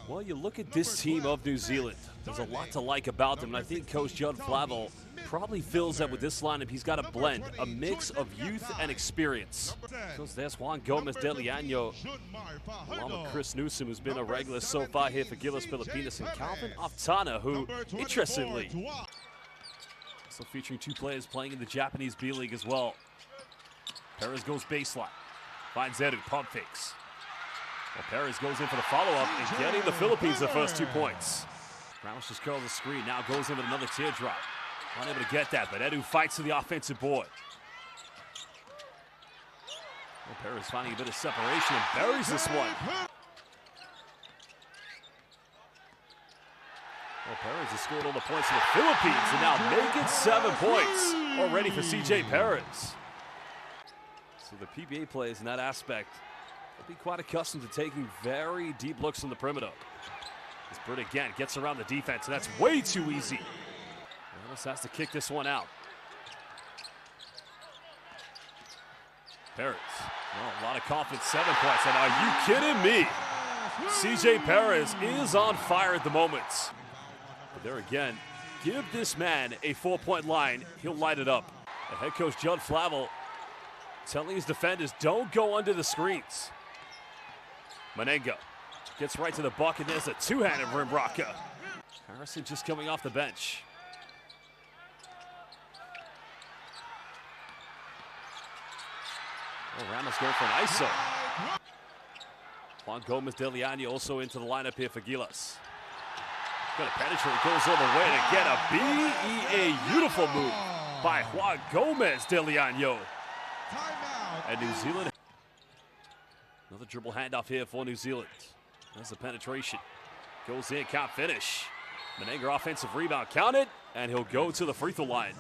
Well, you look at this team of New Zealand. There's a lot to like about them, and I think Coach Judd Flavel probably feels that with this lineup, he's got a blend, a mix of youth and experience. Because there's Juan Gomez de Leano, along with Chris Newsom, who's been a regular so far here for Gilas Filipinas, and Calvin Aftana, who, interestingly, also featuring two players playing in the Japanese B-League as well. Perez goes baseline, finds Edu, pump fakes. Well, Perez goes in for the follow-up and getting the Philippines the first 2 points. Ramos just curls the screen, now goes in with another teardrop. Unable to get that, but Edu fights to the offensive board. Well, Perez finding a bit of separation and buries this one. Well, Perez has scored all the points for the Philippines and now make it 7 points already for CJ Perez. So the PBA players in that aspect will be quite accustomed to taking very deep looks on the perimeter. As Britt again gets around the defense, and that's way too easy. Ramos has to kick this one out. Perez, well, a lot of confidence, 7 points. And are you kidding me? CJ Perez is on fire at the moment. But there again, give this man a 4-point line, he'll light it up. And head coach Judd Flavel telling his defenders, don't go under the screens. Menenga gets right to the bucket. There's a two-handed rim rocker. Harrison just coming off the bench. Oh, Ramos going for an ISO. Juan Gomez de Leano also into the lineup here for Gilas. Gonna penetrate, goes all the way to get a BEA. Beautiful move by Juan Gomez de Leano. And New Zealand. Another dribble handoff here for New Zealand. There's the penetration. Goes in, can't finish. Menenga offensive rebound, count it, and he'll go to the free throw line.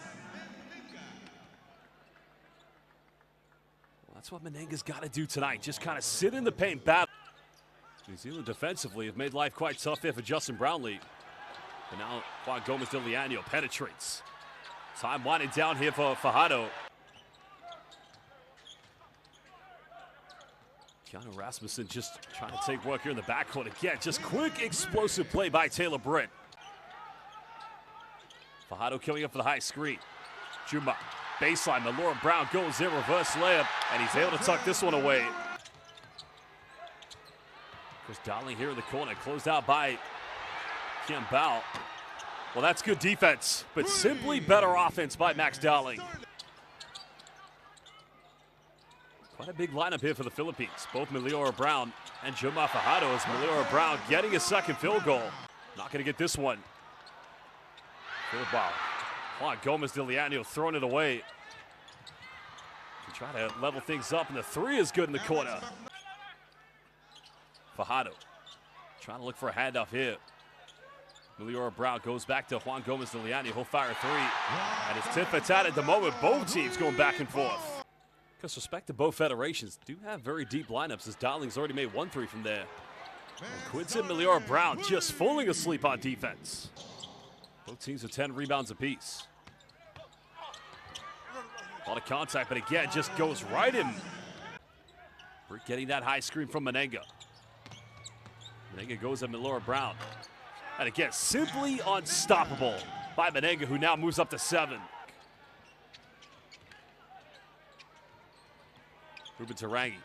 Well, that's what Menenga's got to do tonight. Just kind of sit in the paint, battle. New Zealand defensively have made life quite tough here for Justin Brownlee. And now Juan Gomez de Leano penetrates. Time winding down here for Fajardo. Keanu Rasmussen just trying to take work here in the backcourt again. Just quick, explosive play by Taylor Britt. Fajardo coming up for the high screen. Juma, baseline, Melora Brown goes in, reverse layup, and he's able to tuck this one away. Chris Dowling here in the corner, closed out by Kim Bao. Well, that's good defense, but simply better offense by Max Dowling. Quite a big lineup here for the Philippines. Both Melora Brown and Juma Fajardo, as Melora Brown getting a second field goal. Not going to get this one. Field ball. Juan Gomez de Leano throwing it away. To try to level things up, and the three is good in the corner. Fajardo trying to look for a handoff here. Melora Brown goes back to Juan Gomez de Leano. He'll fire a three. And it's tit for tat at the moment. Both teams going back and forth. Because respect to both federations, do have very deep lineups, as Dowling's already made 1 3 from there. And Quinton Melora Brown just falling asleep on defense. Both teams with 10 rebounds apiece. A lot of contact, but again, just goes right in. We're getting that high screen from Menenga. Menenga goes at Melora Brown. And again, simply unstoppable by Menenga, who now moves up to 7. Ruben Tarangi.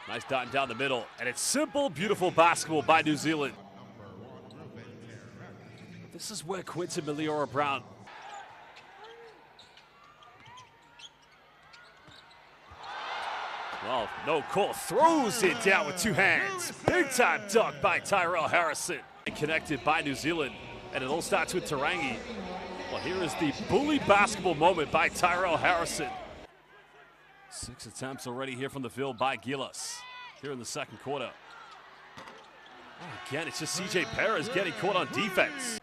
Nice dot down the middle. And it's simple, beautiful basketball by New Zealand. This is where Quinton Melora Brown. Well, no call. Throws it down with 2 hands. Big time dunk by Tyrell Harrison. Connected by New Zealand. And it all starts with Tarangi. Well, here is the bully basketball moment by Tyrell Harrison. 6 attempts already here from the field by Gilas here in the second quarter. Oh, again, it's just CJ Perez getting caught on defense.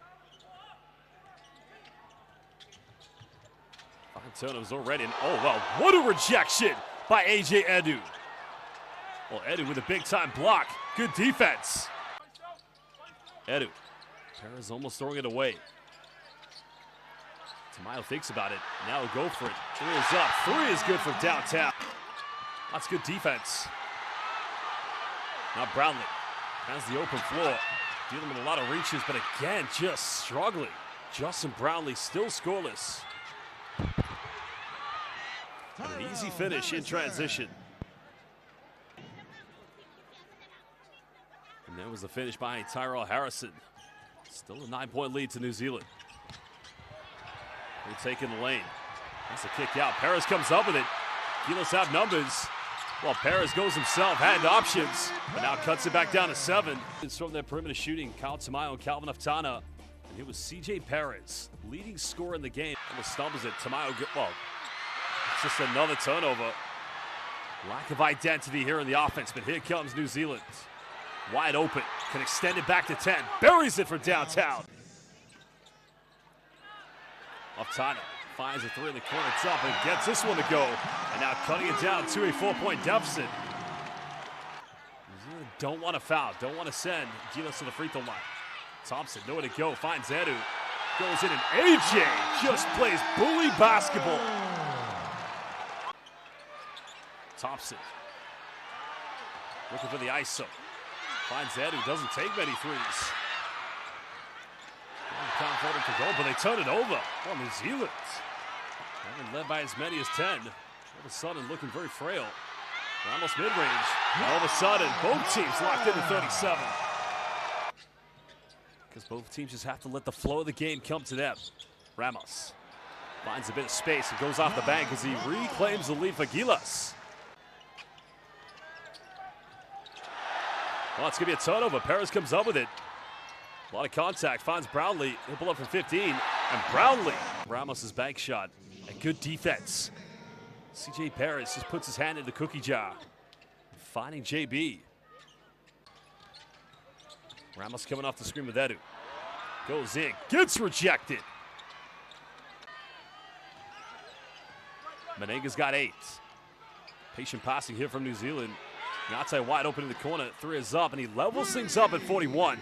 5 turnovers already. And oh, well, what a rejection by AJ Edu. Well, Edu with a big-time block. Good defense. Edu. Perez almost throwing it away. Tamayo thinks about it. Now he'll go for it. 3 is up. 3 is good from downtown. That's good defense. Now Brownlee Has the open floor. Dealing with a lot of reaches, but again, just struggling. Justin Brownlee still scoreless. And an easy finish in transition. And there was the finish by Tyrell Harrison. Still a 9-point lead to New Zealand. They're taking the lane. That's a kick out. Paris comes up with it. Gilas have numbers. Well, Paris goes himself, had options, but now cuts it back down to 7. It's from their perimeter shooting, Kyle Tamayo and Calvin Aftana. And it was C.J. Perez, leading scorer in the game. Almost stumbles it. Tamayo, well, it's just another turnover. Lack of identity here in the offense, but here comes New Zealand. Wide open, can extend it back to 10. Buries it for downtown. Aftana finds a 3 in the corner, it's up and gets this one to go. And now cutting it down to a 4-point deficit. New Zealand don't want to foul, don't want to send Gilas to the free throw line. Thompson, nowhere to go, finds Edu. Goes in and AJ just plays bully basketball. Thompson looking for the ISO. Finds Edu, doesn't take many threes. Count for them to go, but they turn it over. Well, New Zealand haven't led by as many as 10. All of a sudden, looking very frail. Almost mid-range. All of a sudden, both teams locked into 37. Because both teams just have to let the flow of the game come to them. Ramos finds a bit of space and goes off the bank as he reclaims the lead for Gilas. Well, it's going to be a turnover. Perez comes up with it. A lot of contact, finds Brownlee. He'll pull up from 15, and Brownlee. Ramos' bank shot, and good defense. C.J. Perez just puts his hand in the cookie jar, finding J.B. Ramos coming off the screen with Edu. Goes in, gets rejected. Menenga's got 8. Patient passing here from New Zealand. Ngatai wide open in the corner, 3 is up, and he levels things up at 41.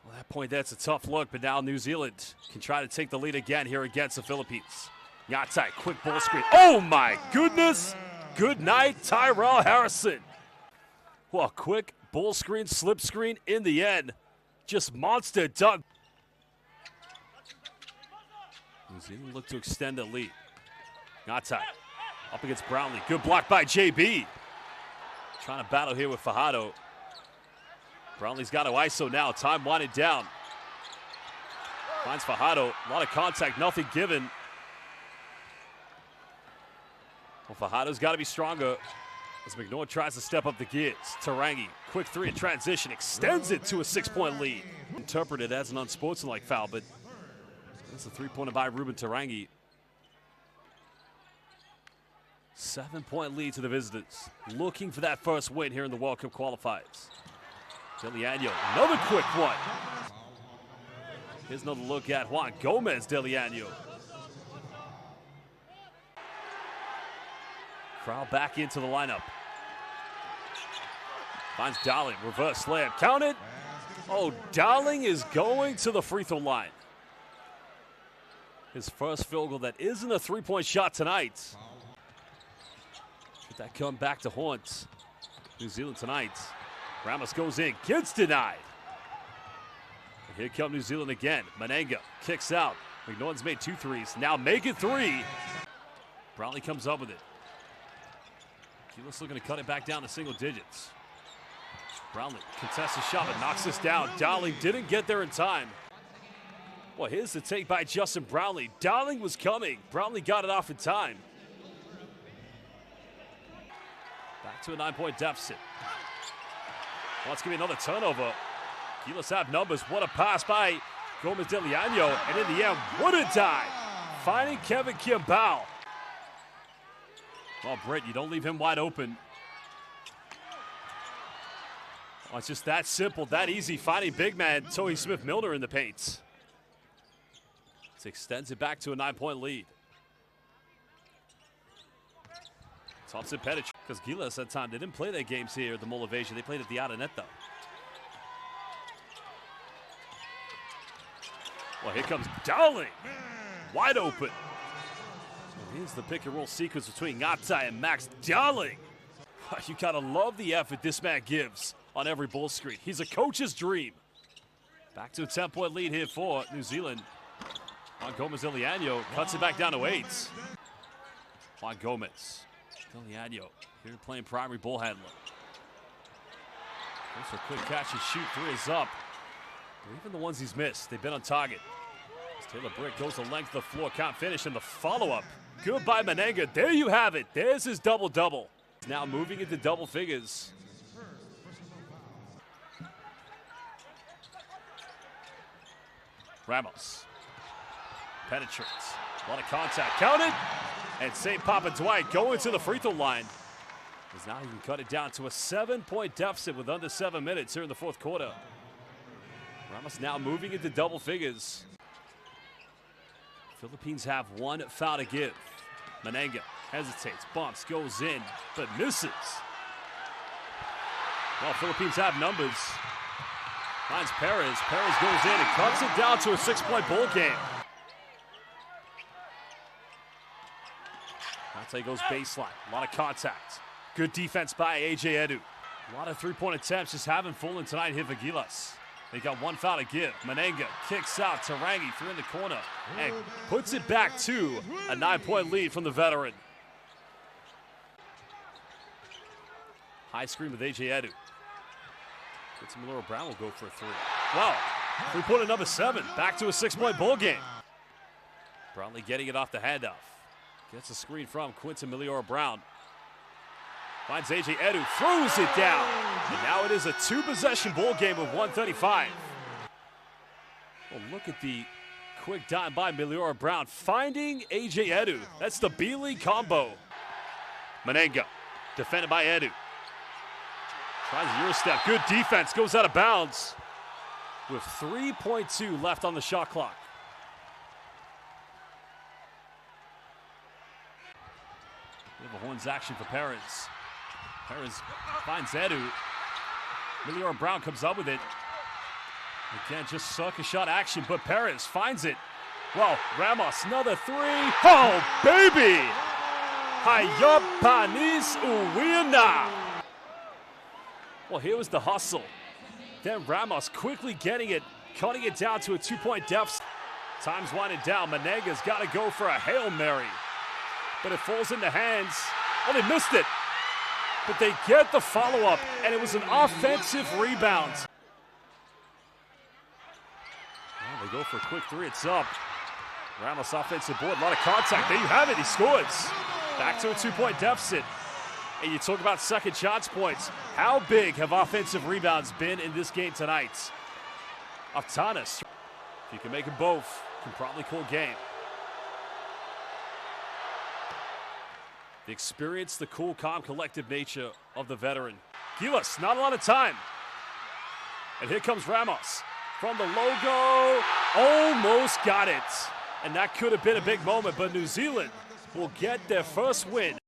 Well, that point, that's a tough look, but now New Zealand can try to take the lead again here against the Philippines. Ngatai, quick ball screen. Oh my goodness! Good night, Tyrell Harrison. Well, quick ball screen, slip screen in the end. Just monster dunk. New Zealand look to extend the lead. Ngatai up against Brownlee. Good block by JB. Trying to battle here with Fajardo. Brownlee's got to ISO now. Time winding down. Finds Fajardo. A lot of contact, nothing given. Well, Fajardo's got to be stronger as McNaught tries to step up the gears. Tarangi, quick 3 in transition, extends it to a 6-point lead. Interpreted as an unsportsmanlike foul, but that's a 3-pointer by Ruben Tarangi. 7-point lead to the visitors. Looking for that first win here in the World Cup qualifiers. Deliano, another quick one. Here's another look at Juan Gomez Deliano. Crowd back into the lineup. Finds Darling, reverse slam, count it. Oh, Darling is going to the free throw line. His first field goal that isn't a 3-point shot tonight. Should that come back to haunt New Zealand tonight? Ramos goes in, gets denied. And here come New Zealand again. Menenga kicks out. McNaughton's made 2 threes, now make it 3. Brownlee comes up with it. Gilas looking to cut it back down to single digits. Brownlee contests the shot, but knocks this down. Darling didn't get there in time. Well, here's the take by Justin Brownlee. Darling was coming. Brownlee got it off in time. Back to a 9-point deficit. Well, it's going to be another turnover. Gilas have numbers. What a pass by Gomez Deliano. And in the end, what a dive. Finding Kevin Kimball. Well, Britt, you don't leave him wide open. Oh, it's just that simple, that easy. Finding big man Tohi Smith-Milner in the paint. It extends it back to a 9-point lead. Thompson penetrates. Because Gilas at time, they didn't play their games here at the Motivation. They played at the outer net, though. Well, here comes Darling. Wide open. And here's the pick and roll sequence between Ngatai and Max Darling. You gotta love the effort this man gives on every ball screen. He's a coach's dream. Back to a 10-point lead here for New Zealand. Juan Gomez Iliano cuts it back down to 8. Juan Gomez. Iliano here playing primary ball handler. Goes for a quick catch and shoot. 3 is up. But even the ones he's missed, they've been on target. As Taylor Brick goes the length of the floor, can't finish, and the follow-up. Good by Manenga. There you have it. There's his double-double. Now moving into double figures. Ramos penetrates. A lot of contact. Counted. And St. Papa Dwight going to the free throw line. As now he can cut it down to a 7-point deficit with under 7 minutes here in the fourth quarter. Ramos now moving into double figures. Philippines have 1 foul to give. Manenga hesitates, bumps, goes in, but misses. Well, Philippines have numbers. Finds Perez. Perez goes in and cuts it down to a 6-point ball game. Dante goes baseline. A lot of contact. Good defense by A.J. Edu. A lot of three-point attempts just haven't fallen tonight here for Gilas. They got 1 foul to give. Manenga kicks out. Tarangi through in the corner and puts it back to a 9-point lead from the veteran. High screen with A.J. Edu. Miller Brown will go for a 3. Wow, three-pointer number 7. Back to a 6-point ball game. Brownlee getting it off the handoff. Gets a screen from Quinton Miller Brown. Finds A.J. Edu, throws it down. And now it is a 2-possession ball game with 1:35. Well, look at the quick dime by Miller Brown, finding A.J. Edu. That's the B-League combo. Manenga, defended by Edu. Tries a Euro step. Good defense. Goes out of bounds with 3.2 left on the shot clock. We have a horns action for Perez. Perez finds Edu. Miller Brown comes up with it. Again, just sucker shot action, but Perez finds it. Well, Ramos, another 3. Oh, baby! Hayapanis Uwina. Well, here was the hustle. Then Ramos quickly getting it, cutting it down to a 2-point deficit. Time's winding down. Manenga's got to go for a Hail Mary. But it falls into hands. Oh, they missed it. But they get the follow-up, and it was an offensive rebound. Well, they go for a quick 3. It's up. Ramos offensive board. A lot of contact. There you have it. He scores. Back to a 2-point deficit. And you talk about second shots points. How big have offensive rebounds been in this game tonight? Aftanas, if you can make them both, can probably call game. The experience, the cool, calm, collective nature of the veteran. Gilas, not a lot of time. And here comes Ramos from the logo. Almost got it. And that could have been a big moment, but New Zealand will get their first win.